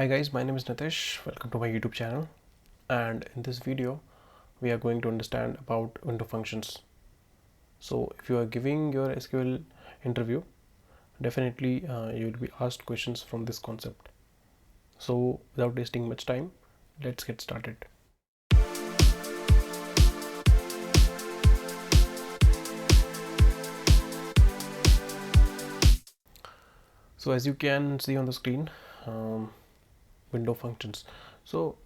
Hi guys, my name is Nitish. Welcome to my YouTube channel, and in this video we are going to understand about window functions. So if you are giving your SQL interview, definitely you will be asked questions from this concept. So without wasting much time, let's get started. So as you can see on the screen, window functions. So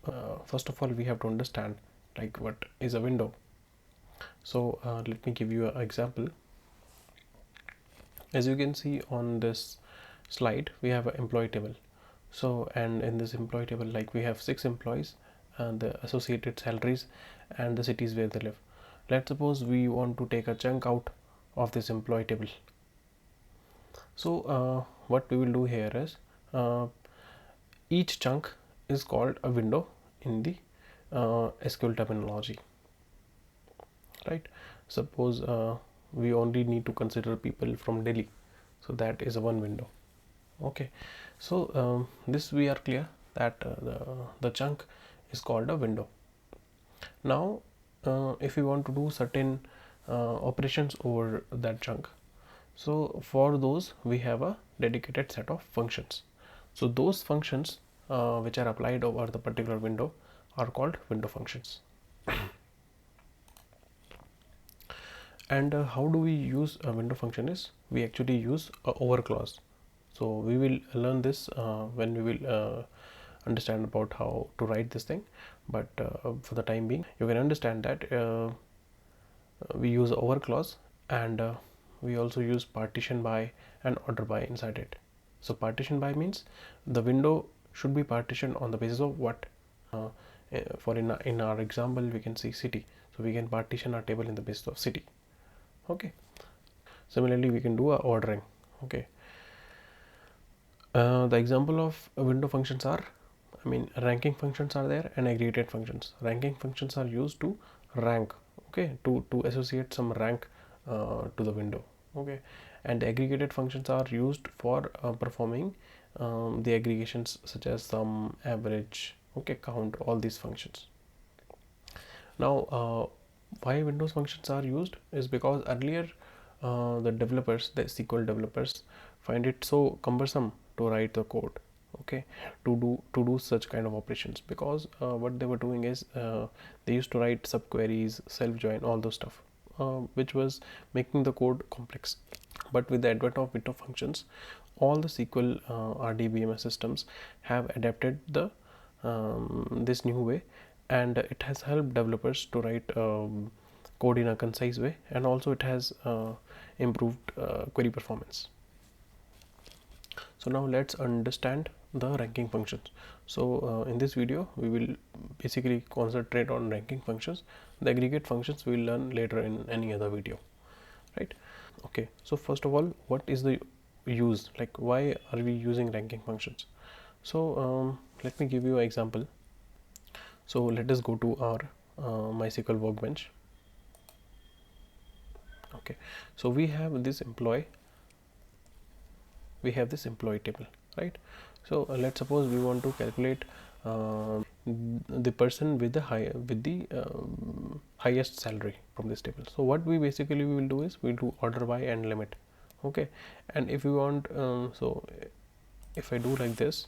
first of all, we have to understand like what is a window. So let me give you an example. As you can see on this slide, we have an employee table. So, and in this employee table, like we have 6 employees and the associated salaries and the cities where they live. Let's suppose we want to take a chunk out of this employee table. So what we will do here is each chunk is called a window in the SQL terminology, right? Suppose we only need to consider people from Delhi, so that is a one window. Okay, so this we are clear that the chunk is called a window. Now if we want to do certain operations over that chunk, so for those we have a dedicated set of functions. So those functions which are applied over the particular window are called window functions. And how do we use a window function is we actually use a over clause. So we will learn this when we will understand about how to write this thing, but for the time being you can understand that we use over clause, and we also use partition by and order by inside it. So partition by means the window should be partitioned on the basis of what, for in our example we can see city, so we can partition our table in the basis of city. Okay, similarly we can do a ordering. Okay, the example of window functions are, ranking functions are there and aggregated functions. Ranking functions are used to rank, okay, to associate some rank to the window. Okay, and the aggregated functions are used for performing the aggregations such as sum, average, okay, count, all these functions. Now why Windows functions are used is because earlier the developers, the SQL developers, find it so cumbersome to write the code, okay, to do such kind of operations, because what they were doing is they used to write subqueries, self join, all those stuff, which was making the code complex. But with the advent of window functions, all the SQL RDBMS systems have adapted the this new way, and it has helped developers to write code in a concise way, and also it has improved query performance. So now let's understand the ranking functions. So in this video we will basically concentrate on ranking functions. The aggregate functions we will learn later in any other video, right? Okay, so first of all, what is the use, like why are we using ranking functions? So let me give you an example. So let us go to our MySQL workbench. Okay, so we have this employee table, right? So let's suppose we want to calculate the person with the highest salary from this table. So what we basically will do is we'll do order by and limit. Okay, and if we want so if I do like this,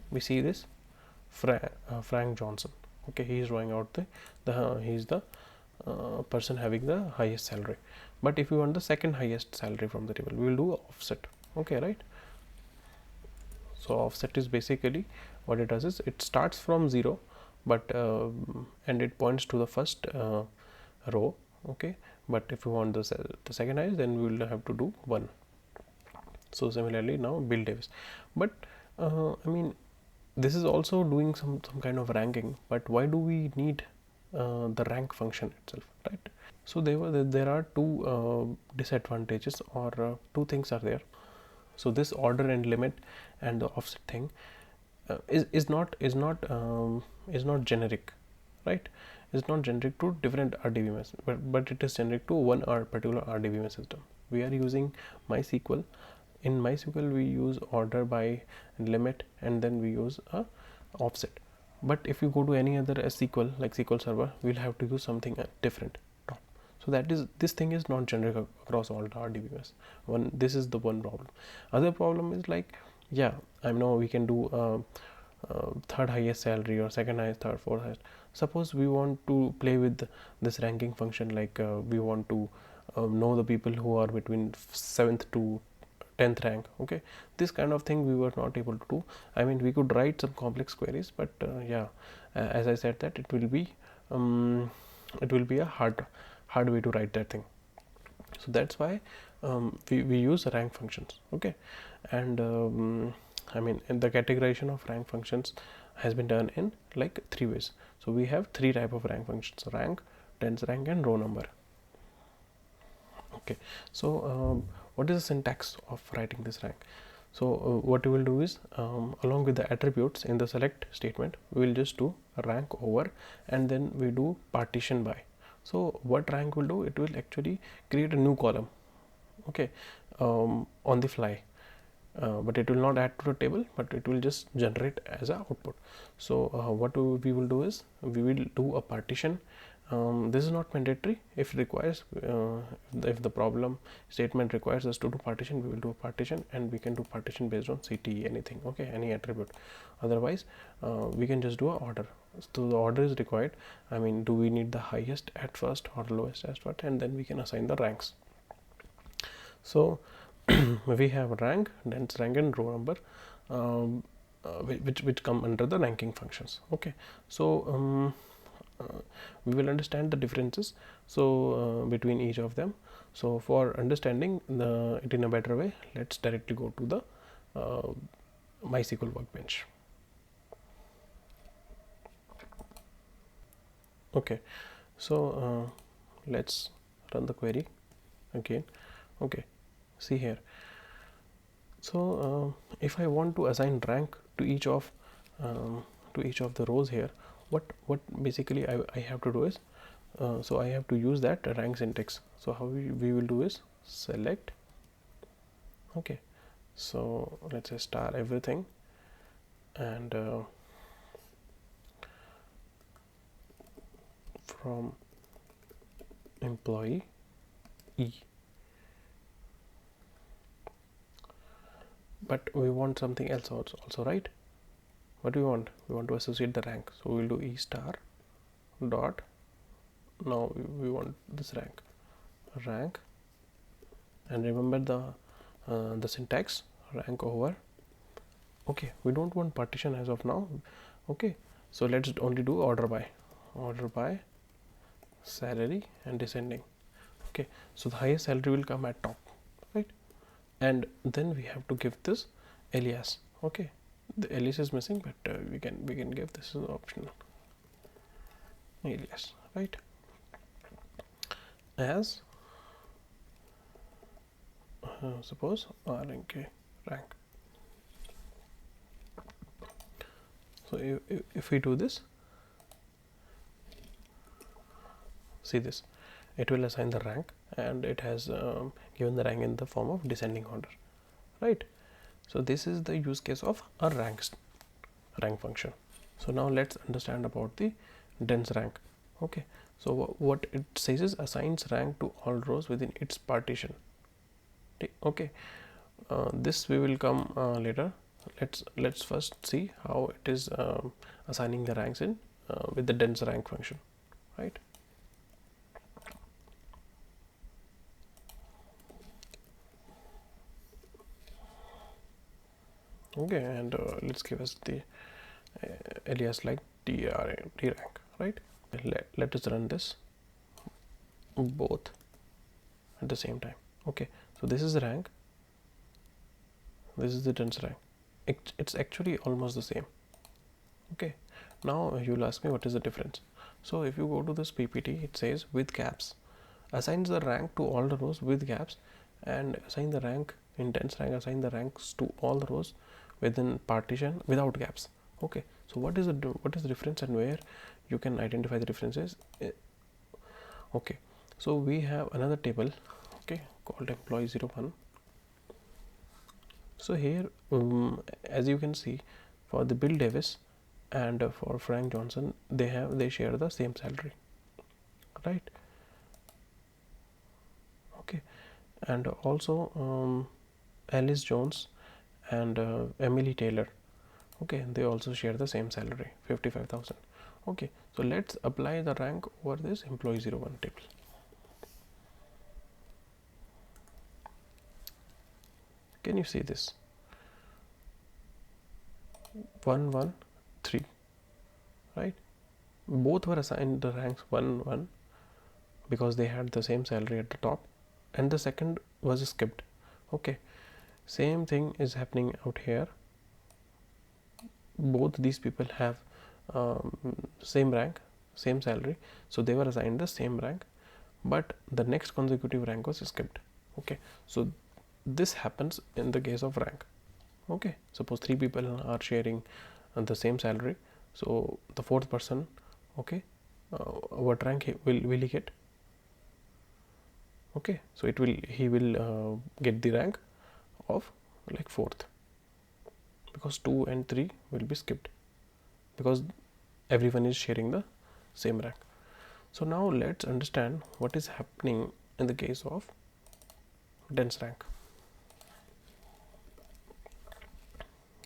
we see this Frank Johnson. Okay, he is drawing out he's the person having the highest salary. But if you want the second highest salary from the table, we will do offset. Okay, right? So offset is basically what it does is it starts from 0, but and it points to the first row. Okay, but if you want the second highest, then we will have to do 1. So similarly now Bill Davis, but this is also doing some kind of ranking, but why do we need the rank function itself, right? So there are two disadvantages, or two things are there. So this order and limit and the offset thing is not generic, right? It's not generic to different RDBMS, but it is generic to one particular RDBMS system. we are using MySQL. In MySQL we use order by limit, and then we use a offset. But if you go to any other SQL like SQL Server, we'll have to use something different. So that is, this thing is not generic across all the RDBMS. This is the one problem. Other problem is like, yeah, I know we can do third highest salary or second highest, third, fourth highest. Suppose we want to play with this ranking function, like we want to know the people who are between 7th to 10th rank. Okay, this kind of thing we were not able to do. I mean, we could write some complex queries, but yeah, as I said, that it will be a hard way to write that thing. So that's why we use rank functions. Okay, and I mean, in the categorization of rank functions has been done in like 3 ways. So we have 3 type of rank functions: rank, dense rank, and row number. Okay, so what is the syntax of writing this rank? So what we will do is, along with the attributes in the select statement, we will just do a rank over, and then we do partition by. So what rank will do, it will actually create a new column, okay, on the fly, but it will not add to the table, but it will just generate as a output. So what we will do is, we will do a partition. This is not mandatory. If requires, if the problem statement requires us to do partition, we will do a partition, and we can do partition based on CTE, anything, okay, any attribute. Otherwise we can just do a order. So the order is required. I mean, do we need the highest at first or lowest at first, and then we can assign the ranks. So we have rank, dense rank, and row number, which come under the ranking functions. Okay, so we will understand the differences between each of them. So for understanding it in a better way, let's directly go to the MySQL workbench. Okay, so let's run the query again. Okay, see here. So if I want to assign rank to each of the rows here, what basically I have to do is, so I have to use that rank syntax. So how we will do is select. Okay, so let's say star everything, and from employee E. But we want something else also, right? What do we want? We want to associate the rank. So we will do E star dot. Now we want this rank, and remember the syntax, rank over. Okay, we don't want partition as of now. Okay, so let's only do order by salary and descending. Okay, so the highest salary will come at top, right? And then we have to give this alias. Okay, the alias is missing, but we can give this as optional alias, right, as suppose RNK rank. So if we do this, see this, it will assign the rank, and it has given the rank in the form of descending order, right? So this is the use case of a rank function. So now let's understand about the dense rank. Okay, so what it says is assigns rank to all rows within its partition. Okay, this we will come later. Let's first see how it is assigning the ranks in with the dense rank function, right? Okay, and let's give us the alias like d rank, right? Let us run this both at the same time. Okay, so this is the rank, this is the dense rank. It's actually almost the same. Okay, now you'll ask me what is the difference. So if you go to this PPT, it says with gaps, assigns the rank to all the rows with gaps, and assign the rank in dense rank, assign the ranks to all the rows within partition without gaps. Okay, so what is the difference, and where you can identify the differences? Okay, so we have another table, okay, called employee 01. So here as you can see, for the Bill Davis and for Frank Johnson, they share the same salary, right? Okay. And also Alice Jones and Emily Taylor, okay, they also share the same salary, 55,000. Okay, so let's apply the rank over this employee 01 table. Can you see this? 1 1 3, right? Both were assigned the ranks 1 1 because they had the same salary at the top, and the second was skipped. Okay, same thing is happening out here. Both these people have same rank, same salary, so they were assigned the same rank, but the next consecutive rank was skipped. Okay, so this happens in the case of rank. Okay, suppose 3 people are sharing the same salary, so the fourth person, okay, what rank will he get? Okay, so he will get the rank of like fourth, because 2 and 3 will be skipped because everyone is sharing the same rank. So now let's understand what is happening in the case of dense rank.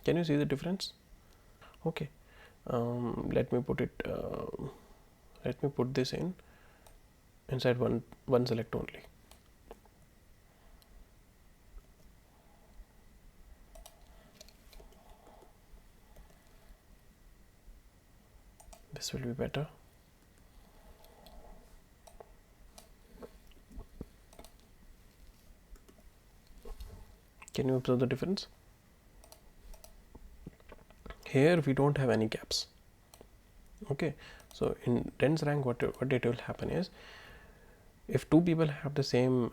Can you see the difference? Okay, let me put it let me put this inside one select only. This will be better. Can you observe the difference? Here we don't have any gaps. Okay, so in dense rank, what it will happen is, if two people have the same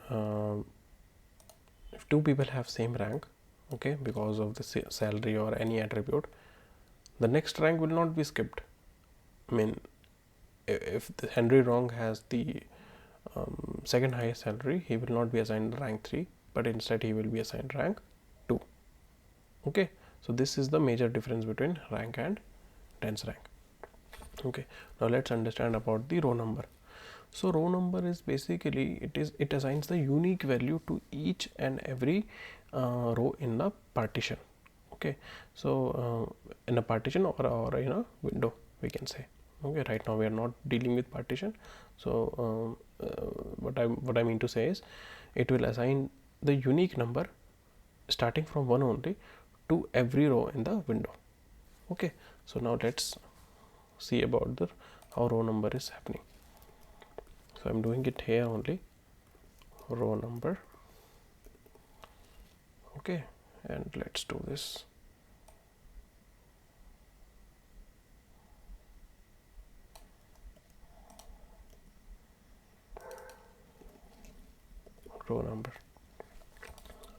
if two people have same rank, okay, because of the salary or any attribute, the next rank will not be skipped. I mean, if the Henry Wrong has the second highest salary, he will not be assigned rank 3, but instead he will be assigned rank 2. Okay, so this is the major difference between rank and dense rank. Okay, now let's understand about the row number. So row number is basically it assigns the unique value to each and every row in the partition. Okay, so in a partition or in a window, we can say. Okay, right now we are not dealing with partition. So what I mean to say is, it will assign the unique number starting from 1 only to every row in the window. Okay, so now let's see about the how row number is happening. So I'm doing it here only, row number. Okay, and let's do this. Row number,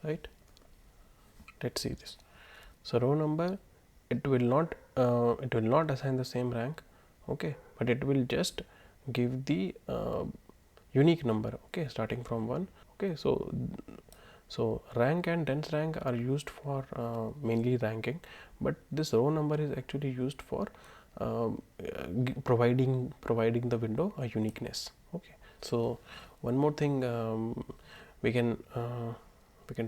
right? Let's see this. So row number, it will not assign the same rank, okay, but it will just give the unique number, okay, starting from 1. Okay, so rank and dense rank are used for mainly ranking, but this row number is actually used for providing the window a uniqueness. Okay, so one more thing we can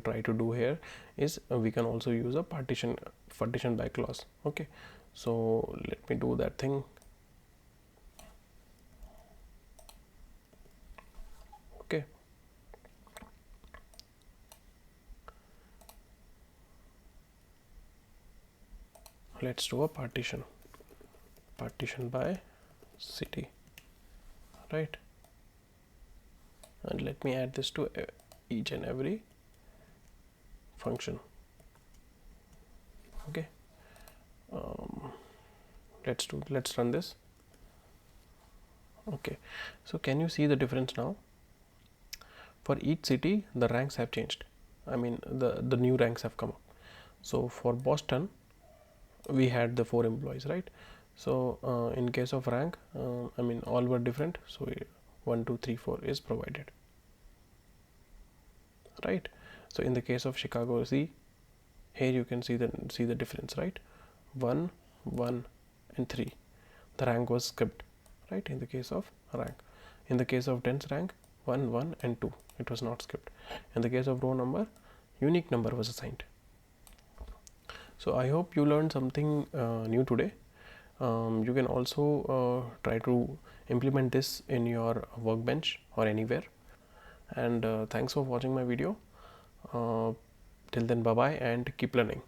try to do here is we can also use a partition by clause. Okay, so let me do that thing. Okay, let's do a partition by city, right? And let me add this to each and every function. Okay, let's run this. Okay, so can you see the difference now? For each city, the ranks have changed. I mean, the new ranks have come up. So for Boston, we had the 4 employees, right? So in case of rank, I mean, all were different. So 1 2 3 4 is provided. right? So in the case of Chicago, see here you can see the difference, right? 1 1 and 3, the rank was skipped, right? In the case of rank, in the case of dense rank, 1 1 and 2, it was not skipped. In the case of row number, unique number was assigned. So I hope you learned something new today. You can also try to implement this in your workbench or anywhere. And thanks for watching my video. Till then, bye bye and keep learning.